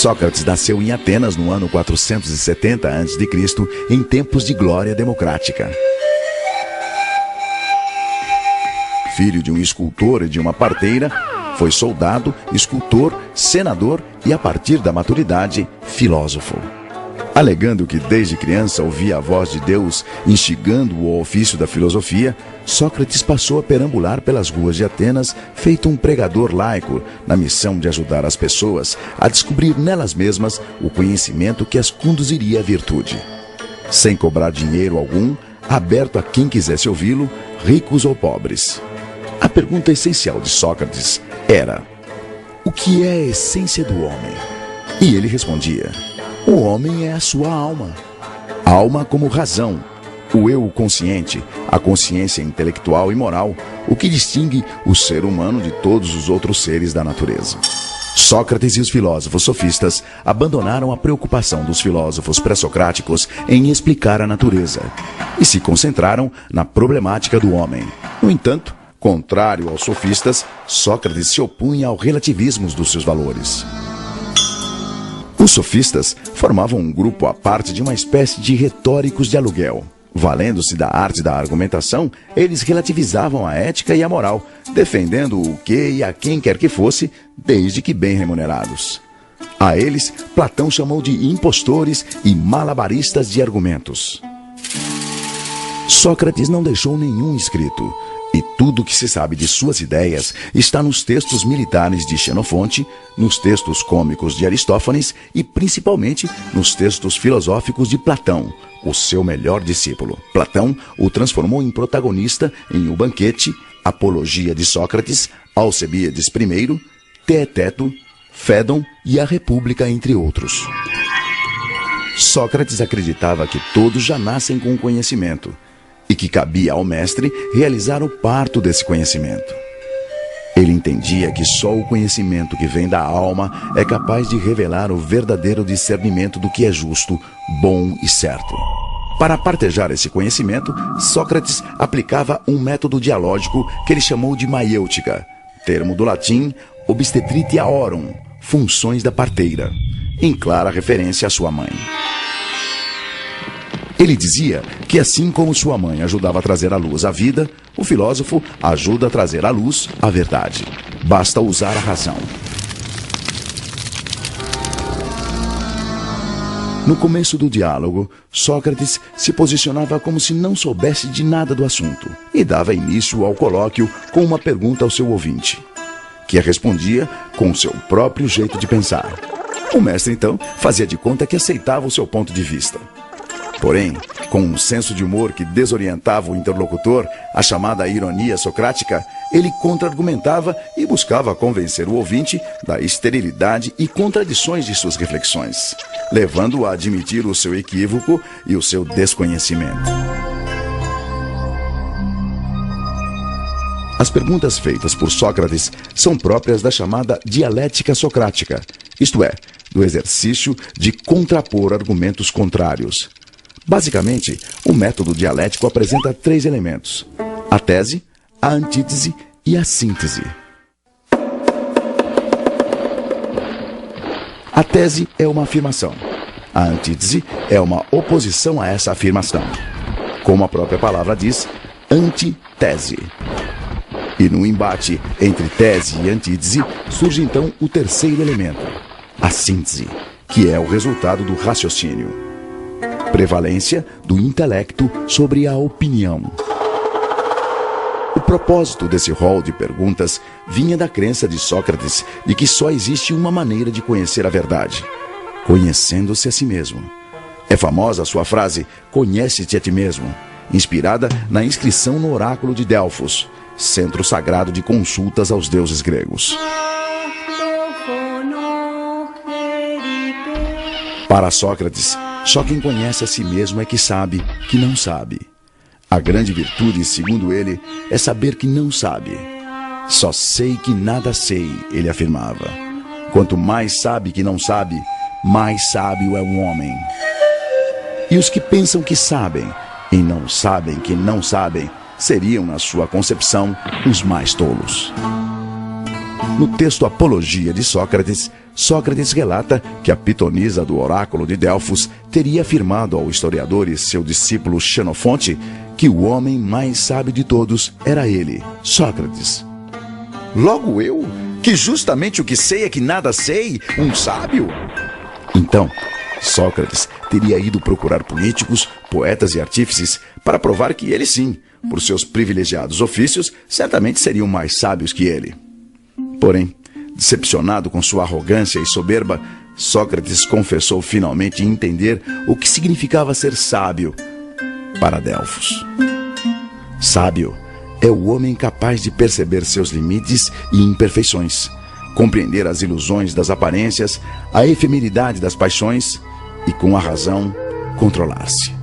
Sócrates nasceu em Atenas no ano 470 a.C., em tempos de glória democrática. Filho de um escultor e de uma parteira, foi soldado, escultor, senador e, a partir da maturidade, filósofo. Alegando que desde criança ouvia a voz de Deus instigando-o ao ofício da filosofia, Sócrates passou a perambular pelas ruas de Atenas, feito um pregador laico, na missão de ajudar as pessoas a descobrir nelas mesmas o conhecimento que as conduziria à virtude. Sem cobrar dinheiro algum, aberto a quem quisesse ouvi-lo, ricos ou pobres. A pergunta essencial de Sócrates era: o que é a essência do homem? E ele respondia: o homem é a sua alma. Alma como razão, o eu consciente, a consciência intelectual e moral, o que distingue o ser humano de todos os outros seres da natureza. Sócrates e os filósofos sofistas abandonaram a preocupação dos filósofos pré-socráticos em explicar a natureza e se concentraram na problemática do homem. No entanto, contrário aos sofistas, Sócrates se opunha ao relativismo dos seus valores. Os sofistas formavam um grupo à parte de uma espécie de retóricos de aluguel. Valendo-se da arte da argumentação, eles relativizavam a ética e a moral, defendendo o que e a quem quer que fosse, desde que bem remunerados. A eles, Platão chamou de impostores e malabaristas de argumentos. Sócrates não deixou nenhum escrito, e tudo o que se sabe de suas ideias está nos textos militares de Xenofonte, nos textos cômicos de Aristófanes e principalmente nos textos filosóficos de Platão, o seu melhor discípulo. Platão o transformou em protagonista em O Banquete, Apologia de Sócrates, Alcebíades I, Teeteto, Fédon e A República, entre outros. Sócrates acreditava que todos já nascem com conhecimento e que cabia ao mestre realizar o parto desse conhecimento. Ele entendia que só o conhecimento que vem da alma é capaz de revelar o verdadeiro discernimento do que é justo, bom e certo. Para partejar esse conhecimento, Sócrates aplicava um método dialógico que ele chamou de maiêutica, termo do latim obstetritiaorum, funções da parteira, em clara referência à sua mãe. Ele dizia que assim como sua mãe ajudava a trazer à luz a vida, o filósofo ajuda a trazer à luz a verdade. Basta usar a razão. No começo do diálogo, Sócrates se posicionava como se não soubesse de nada do assunto e dava início ao colóquio com uma pergunta ao seu ouvinte, que a respondia com seu próprio jeito de pensar. O mestre, então, fazia de conta que aceitava o seu ponto de vista. Porém, com um senso de humor que desorientava o interlocutor, a chamada ironia socrática, ele contra-argumentava e buscava convencer o ouvinte da esterilidade e contradições de suas reflexões, levando-o a admitir o seu equívoco e o seu desconhecimento. As perguntas feitas por Sócrates são próprias da chamada dialética socrática, isto é, do exercício de contrapor argumentos contrários. Basicamente, o método dialético apresenta 3 elementos: a tese, a antítese e a síntese. A tese é uma afirmação. A antítese é uma oposição a essa afirmação. Como a própria palavra diz, antitese. E no embate entre tese e antítese surge então o terceiro elemento, a síntese, que é o resultado do raciocínio. Prevalência do intelecto sobre a opinião. O propósito desse rol de perguntas vinha da crença de Sócrates de que só existe uma maneira de conhecer a verdade: conhecendo-se a si mesmo. É famosa a sua frase, conhece-te a ti mesmo, inspirada na inscrição no oráculo de Delfos, centro sagrado de consultas aos deuses gregos. Para Sócrates, só quem conhece a si mesmo é que sabe que não sabe. A grande virtude, segundo ele, é saber que não sabe. Só sei que nada sei, ele afirmava. Quanto mais sabe que não sabe, mais sábio é um homem. E os que pensam que sabem e não sabem que não sabem, seriam, na sua concepção, os mais tolos. No texto Apologia de Sócrates, Sócrates relata que a pitonisa do oráculo de Delfos teria afirmado ao historiador e seu discípulo Xenofonte que o homem mais sábio de todos era ele, Sócrates. Logo eu, que justamente o que sei é que nada sei, um sábio? Então, Sócrates teria ido procurar políticos, poetas e artífices para provar que ele sim, por seus privilegiados ofícios, certamente seriam mais sábios que ele. Porém, decepcionado com sua arrogância e soberba, Sócrates confessou finalmente entender o que significava ser sábio para Delfos. Sábio é o homem capaz de perceber seus limites e imperfeições, compreender as ilusões das aparências, a efemeridade das paixões e, com a razão, controlar-se.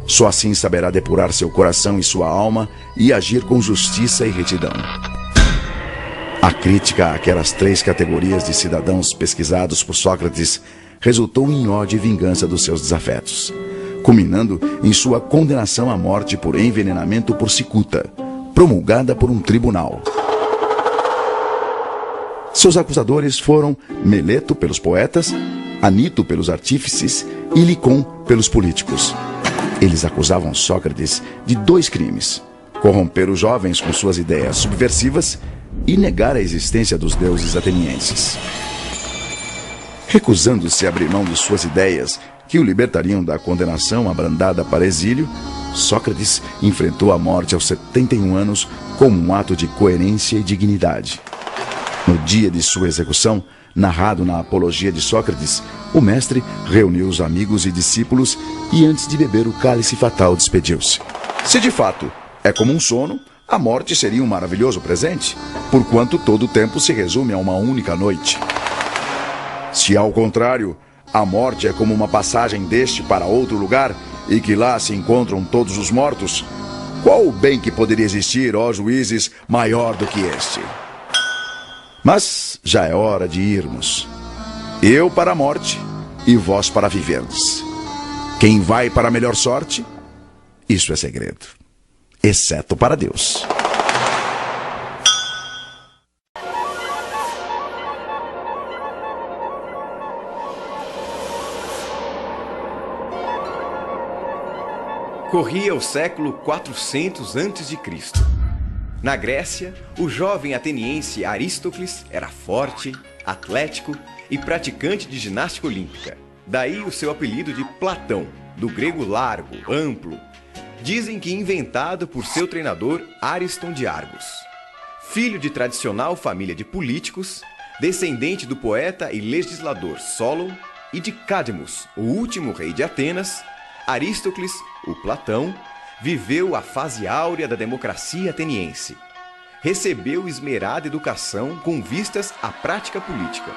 Só assim saberá depurar seu coração e sua alma e agir com justiça e retidão. A crítica àquelas 3 categorias de cidadãos pesquisados por Sócrates resultou em ódio e vingança dos seus desafetos, culminando em sua condenação à morte por envenenamento por cicuta, promulgada por um tribunal. Seus acusadores foram Meleto pelos poetas, Anito pelos artífices e Licon pelos políticos. Eles acusavam Sócrates de 2 crimes: corromper os jovens com suas ideias subversivas e negar a existência dos deuses atenienses. Recusando-se a abrir mão de suas ideias, que o libertariam da condenação abrandada para exílio, Sócrates enfrentou a morte aos 71 anos como um ato de coerência e dignidade. No dia de sua execução, narrado na Apologia de Sócrates, o mestre reuniu os amigos e discípulos e, antes de beber o cálice fatal, despediu-se. Se de fato é como um sono, a morte seria um maravilhoso presente, porquanto todo o tempo se resume a uma única noite. Se, ao contrário, a morte é como uma passagem deste para outro lugar e que lá se encontram todos os mortos, qual o bem que poderia existir, ó juízes, maior do que este? Mas já é hora de irmos. Eu para a morte e vós para viverdes. Quem vai para a melhor sorte, isso é segredo, exceto para Deus. Corria o século 400 a.C. Na Grécia, o jovem ateniense Aristócles era forte, atlético e praticante de ginástica olímpica. Daí o seu apelido de Platão, do grego largo, amplo. Dizem que inventado por seu treinador Ariston de Argos. Filho de tradicional família de políticos, descendente do poeta e legislador Solon e de Cadmus, o último rei de Atenas, Aristócles, o Platão, viveu a fase áurea da democracia ateniense. Recebeu esmerada educação com vistas à prática política.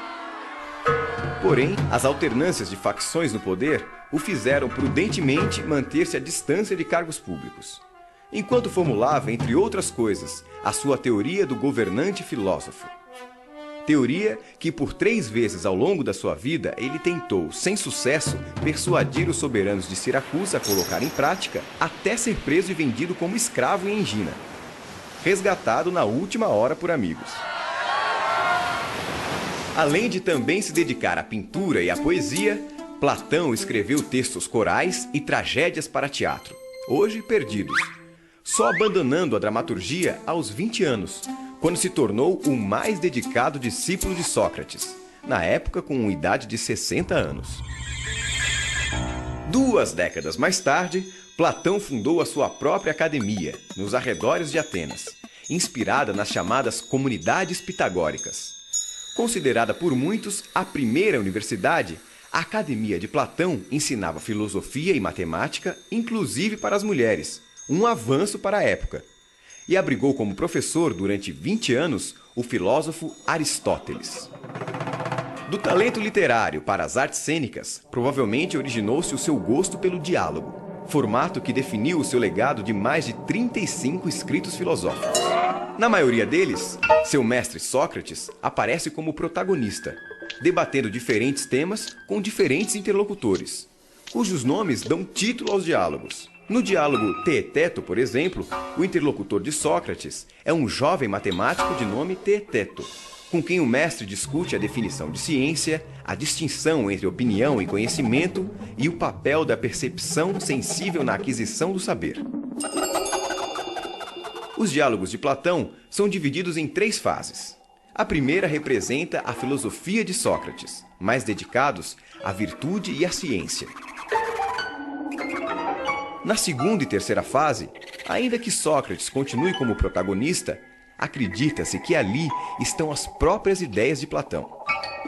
Porém, as alternâncias de facções no poder o fizeram prudentemente manter-se à distância de cargos públicos, enquanto formulava, entre outras coisas, a sua teoria do governante filósofo. Teoria que por 3 vezes ao longo da sua vida ele tentou, sem sucesso, persuadir os soberanos de Siracusa a colocar em prática, até ser preso e vendido como escravo em Engina, resgatado na última hora por amigos. Além de também se dedicar à pintura e à poesia, Platão escreveu textos corais e tragédias para teatro, hoje perdidos, só abandonando a dramaturgia aos 20 anos, quando se tornou o mais dedicado discípulo de Sócrates, na época com idade de 60 anos. 2 décadas mais tarde, Platão fundou a sua própria academia, nos arredores de Atenas, inspirada nas chamadas comunidades pitagóricas. Considerada por muitos a primeira universidade, a Academia de Platão ensinava filosofia e matemática, inclusive para as mulheres, um avanço para a época. E abrigou como professor durante 20 anos o filósofo Aristóteles. Do talento literário para as artes cênicas, provavelmente originou-se o seu gosto pelo diálogo, formato que definiu o seu legado de mais de 35 escritos filosóficos. Na maioria deles, seu mestre Sócrates aparece como protagonista, debatendo diferentes temas com diferentes interlocutores, cujos nomes dão título aos diálogos. No diálogo Teeteto, por exemplo, o interlocutor de Sócrates é um jovem matemático de nome Teeteto. com quem o mestre discute a definição de ciência, a distinção entre opinião e conhecimento e o papel da percepção sensível na aquisição do saber. Os diálogos de Platão são divididos em 3 fases. A primeira representa a filosofia de Sócrates, mais dedicados à virtude e à ciência. Na segunda e terceira fase, ainda que Sócrates continue como protagonista, acredita-se que ali estão as próprias ideias de Platão.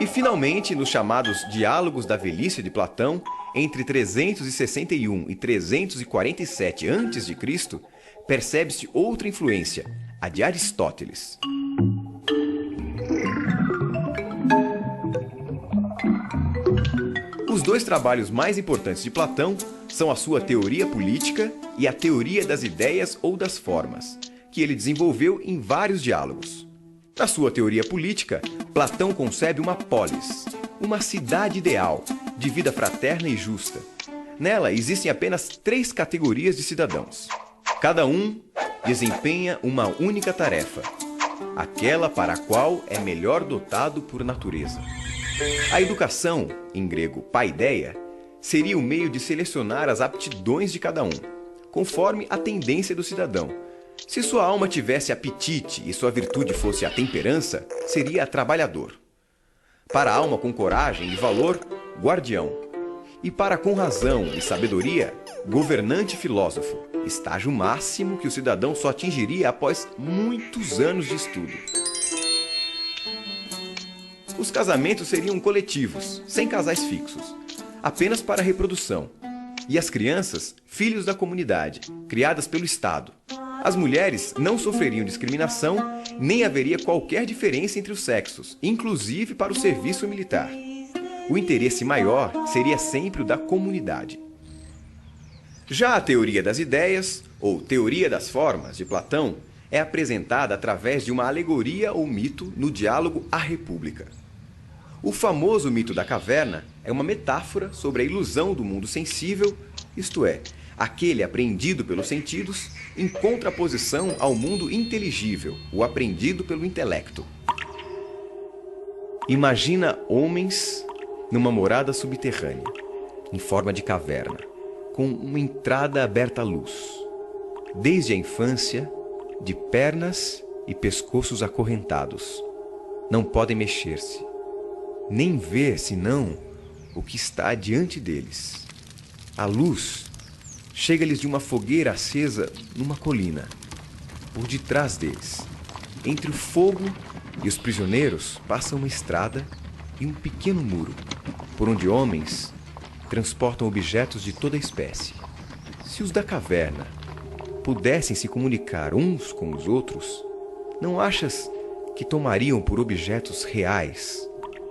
E finalmente, nos chamados Diálogos da Velhice de Platão, entre 361 e 347 a.C., percebe-se outra influência, a de Aristóteles. Os 2 trabalhos mais importantes de Platão são a sua Teoria Política e a Teoria das Ideias ou das Formas, que ele desenvolveu em vários diálogos. Na sua Teoria Política, Platão concebe uma polis, uma cidade ideal, de vida fraterna e justa. Nela existem apenas 3 categorias de cidadãos. Cada um desempenha uma única tarefa, aquela para a qual é melhor dotado por natureza. A educação, em grego paideia, seria o meio de selecionar as aptidões de cada um, conforme a tendência do cidadão. Se sua alma tivesse apetite e sua virtude fosse a temperança, seria trabalhador. Para a alma com coragem e valor, guardião. E para com razão e sabedoria, governante filósofo, estágio máximo que o cidadão só atingiria após muitos anos de estudo. Os casamentos seriam coletivos, sem casais fixos, apenas para reprodução. E as crianças, filhos da comunidade, criadas pelo Estado. As mulheres não sofreriam discriminação, nem haveria qualquer diferença entre os sexos, inclusive para o serviço militar. O interesse maior seria sempre o da comunidade. Já a teoria das ideias, ou teoria das formas, de Platão, é apresentada através de uma alegoria ou mito no diálogo A República. O famoso mito da caverna é uma metáfora sobre a ilusão do mundo sensível, isto é, aquele apreendido pelos sentidos, em contraposição ao mundo inteligível, o apreendido pelo intelecto. Imagina homens numa morada subterrânea, em forma de caverna, com uma entrada aberta à luz. Desde a infância, de pernas e pescoços acorrentados. Não podem mexer-se, nem ver senão o que está diante deles. A luz chega-lhes de uma fogueira acesa numa colina, por detrás deles. Entre o fogo e os prisioneiros passa uma estrada e um pequeno muro, por onde homens transportam objetos de toda espécie. Se os da caverna pudessem se comunicar uns com os outros, não achas que tomariam por objetos reais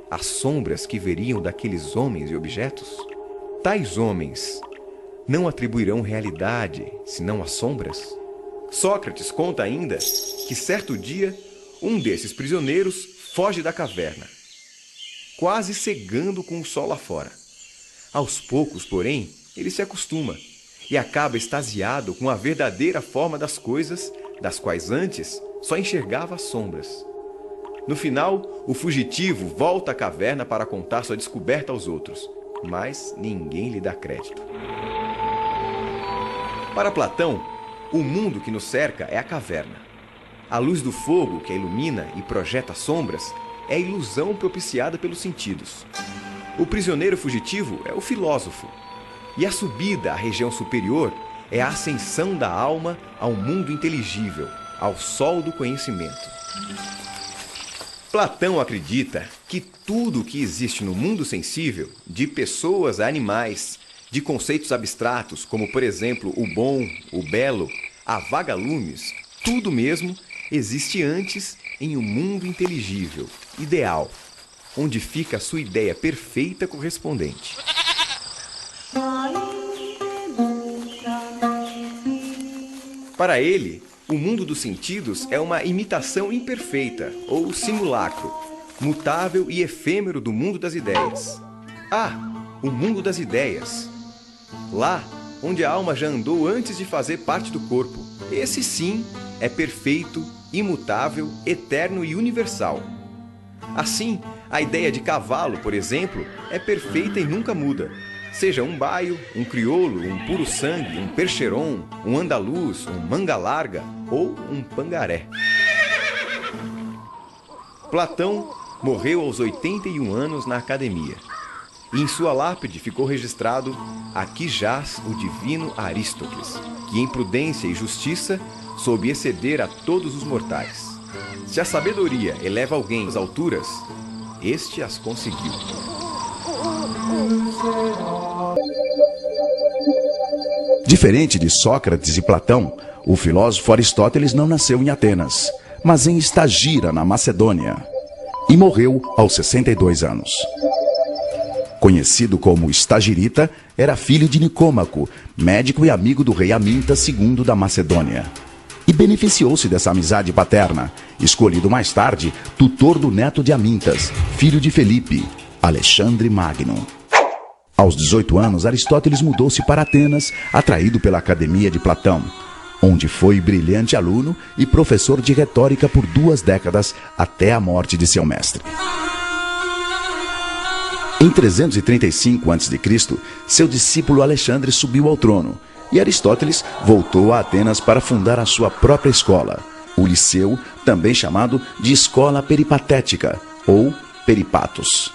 as sombras que veriam daqueles homens e objetos? Tais homens não atribuirão realidade, senão as sombras? Sócrates conta ainda que certo dia um desses prisioneiros foge da caverna, quase cegando com o sol lá fora. Aos poucos, porém, ele se acostuma e acaba extasiado com a verdadeira forma das coisas, das quais antes só enxergava as sombras. No final, o fugitivo volta à caverna para contar sua descoberta aos outros, mas ninguém lhe dá crédito. Para Platão, o mundo que nos cerca é a caverna. A luz do fogo que a ilumina e projeta sombras é a ilusão propiciada pelos sentidos. O prisioneiro fugitivo é o filósofo. E a subida à região superior é a ascensão da alma ao mundo inteligível, ao sol do conhecimento. Platão acredita que tudo o que existe no mundo sensível, de pessoas a animais, de conceitos abstratos, como por exemplo o bom, o belo, a vagalumes, tudo mesmo existe antes em um mundo inteligível, ideal, onde fica a sua ideia perfeita correspondente. Para ele, o mundo dos sentidos é uma imitação imperfeita, ou simulacro, mutável e efêmero do mundo das ideias. O mundo das ideias. Lá, onde a alma já andou antes de fazer parte do corpo. Esse sim é perfeito, imutável, eterno e universal. Assim, a ideia de cavalo, por exemplo, é perfeita e nunca muda. Seja um baio, um crioulo, um puro sangue, um percheron, um andaluz, um manga larga ou um pangaré. Platão morreu aos 81 anos na academia. E em sua lápide ficou registrado: aqui jaz o divino Aristóteles, que em prudência e justiça soube exceder a todos os mortais. Se a sabedoria eleva alguém às alturas, este as conseguiu. Diferente de Sócrates e Platão, o filósofo Aristóteles não nasceu em Atenas, mas em Estagira, na Macedônia, e morreu aos 62 anos. Conhecido como Estagirita, era filho de Nicômaco, médico e amigo do rei Amintas II da Macedônia. E beneficiou-se dessa amizade paterna, escolhido mais tarde tutor do neto de Amintas, filho de Felipe, Alexandre Magno. Aos 18 anos, Aristóteles mudou-se para Atenas, atraído pela Academia de Platão, onde foi brilhante aluno e professor de retórica por 2 décadas até a morte de seu mestre. Em 335 a.C., seu discípulo Alexandre subiu ao trono e Aristóteles voltou a Atenas para fundar a sua própria escola, o Liceu, também chamado de Escola Peripatética ou Peripatos.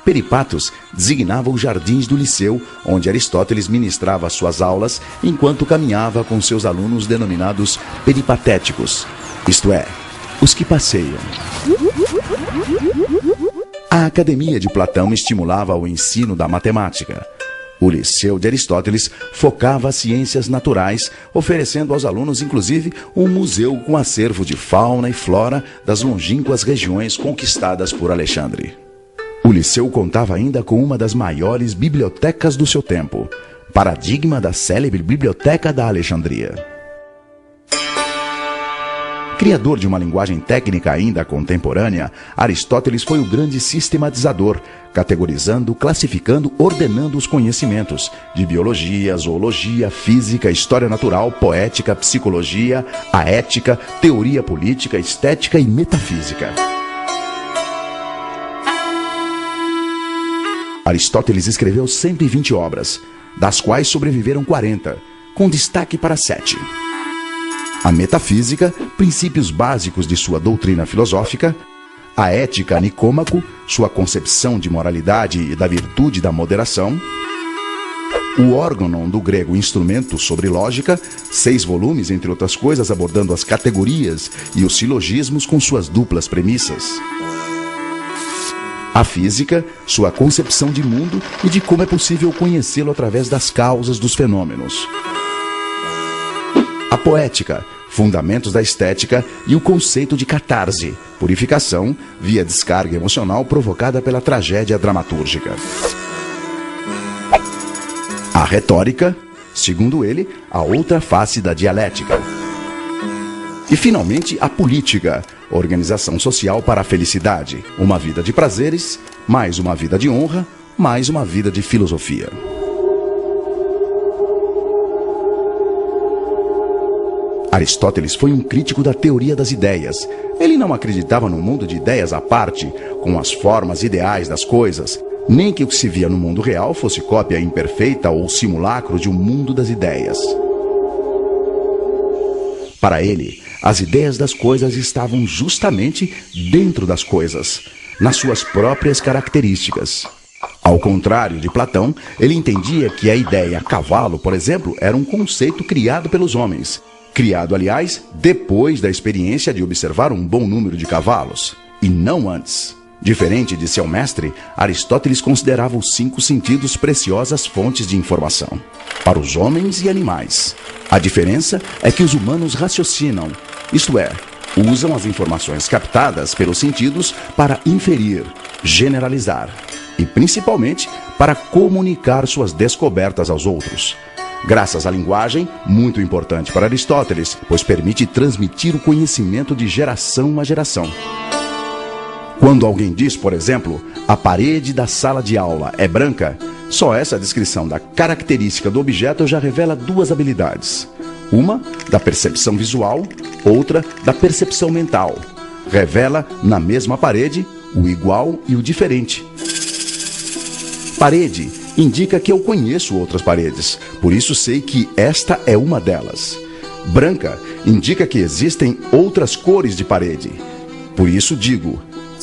Peripatos designava os jardins do Liceu, onde Aristóteles ministrava suas aulas enquanto caminhava com seus alunos denominados peripatéticos, isto é, os que passeiam. A Academia de Platão estimulava o ensino da matemática. O Liceu de Aristóteles focava as ciências naturais, oferecendo aos alunos, inclusive, um museu com acervo de fauna e flora das longínquas regiões conquistadas por Alexandre. O Liceu contava ainda com uma das maiores bibliotecas do seu tempo, paradigma da célebre Biblioteca da Alexandria. Criador de uma linguagem técnica ainda contemporânea, Aristóteles foi o grande sistematizador, categorizando, classificando, ordenando os conhecimentos de biologia, zoologia, física, história natural, poética, psicologia, a ética, teoria política, estética e metafísica. Aristóteles escreveu 120 obras, das quais sobreviveram 40, com destaque para 7. A metafísica, princípios básicos de sua doutrina filosófica; a ética, Nicômaco, sua concepção de moralidade e da virtude da moderação; o órganon, do grego instrumento, sobre lógica, 6 volumes, entre outras coisas, abordando as categorias e os silogismos com suas duplas premissas; a física, sua concepção de mundo e de como é possível conhecê-lo através das causas dos fenômenos; a poética, fundamentos da estética e o conceito de catarse, purificação via descarga emocional provocada pela tragédia dramatúrgica; a retórica, segundo ele, a outra face da dialética; e, finalmente, a política, organização social para a felicidade, uma vida de prazeres, mais uma vida de honra, mais uma vida de filosofia. Aristóteles foi um crítico da teoria das ideias. Ele não acreditava num mundo de ideias à parte, com as formas ideais das coisas, nem que o que se via no mundo real fosse cópia imperfeita ou simulacro de um mundo das ideias. Para ele, as ideias das coisas estavam justamente dentro das coisas, nas suas próprias características. Ao contrário de Platão, ele entendia que a ideia cavalo, por exemplo, era um conceito criado pelos homens. Criado, aliás, depois da experiência de observar um bom número de cavalos, e não antes. Diferente de seu mestre, Aristóteles considerava os 5 sentidos preciosas fontes de informação, para os homens e animais. A diferença é que os humanos raciocinam, isto é, usam as informações captadas pelos sentidos para inferir, generalizar e, principalmente, para comunicar suas descobertas aos outros. Graças à linguagem, muito importante para Aristóteles, pois permite transmitir o conhecimento de geração a geração. Quando alguém diz, por exemplo, a parede da sala de aula é branca, só essa descrição da característica do objeto já revela 2 habilidades. Uma, da percepção visual, outra, da percepção mental. Revela, na mesma parede, o igual e o diferente. Parede indica que eu conheço outras paredes, por isso sei que esta é uma delas. Branca indica que existem outras cores de parede, por isso digo,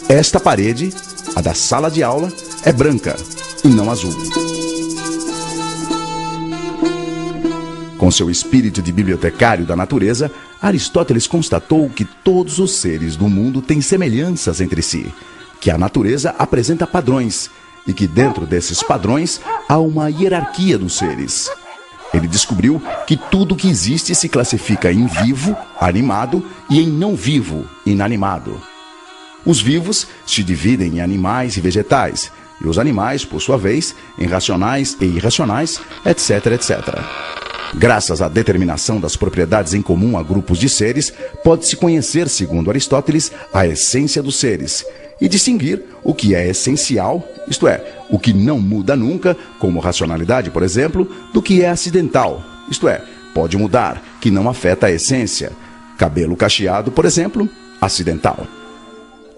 esta parede, a da sala de aula, é branca e não azul. Com seu espírito de bibliotecário da natureza, Aristóteles constatou que todos os seres do mundo têm semelhanças entre si, que a natureza apresenta padrões e que dentro desses padrões há uma hierarquia dos seres. Ele descobriu que tudo que existe se classifica em vivo, animado, e em não vivo, inanimado. Os vivos se dividem em animais e vegetais, e os animais, por sua vez, em racionais e irracionais, etc, etc. Graças à determinação das propriedades em comum a grupos de seres, pode-se conhecer, segundo Aristóteles, a essência dos seres, e distinguir o que é essencial, isto é, o que não muda nunca, como racionalidade, por exemplo, do que é acidental, isto é, pode mudar, que não afeta a essência. Cabelo cacheado, por exemplo, acidental.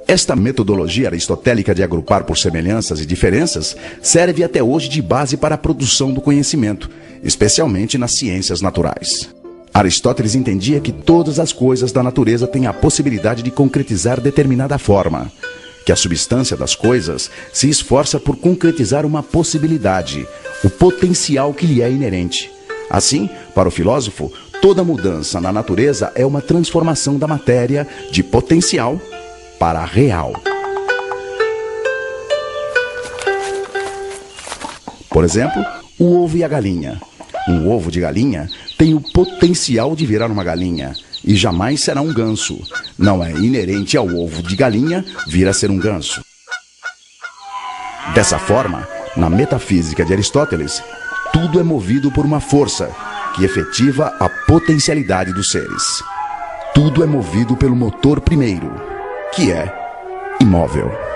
Esta metodologia aristotélica de agrupar por semelhanças e diferenças serve até hoje de base para a produção do conhecimento, especialmente nas ciências naturais. Aristóteles entendia que todas as coisas da natureza têm a possibilidade de concretizar determinada forma, que a substância das coisas se esforça por concretizar uma possibilidade, o potencial que lhe é inerente. Assim, para o filósofo, toda mudança na natureza é uma transformação da matéria de potencial para real. Por exemplo, o ovo e a galinha. Um ovo de galinha tem o potencial de virar uma galinha e jamais será um ganso. Não é inerente ao ovo de galinha vir a ser um ganso. Dessa forma, na metafísica de Aristóteles, tudo é movido por uma força que efetiva a potencialidade dos seres. Tudo é movido pelo motor primeiro, que é imóvel.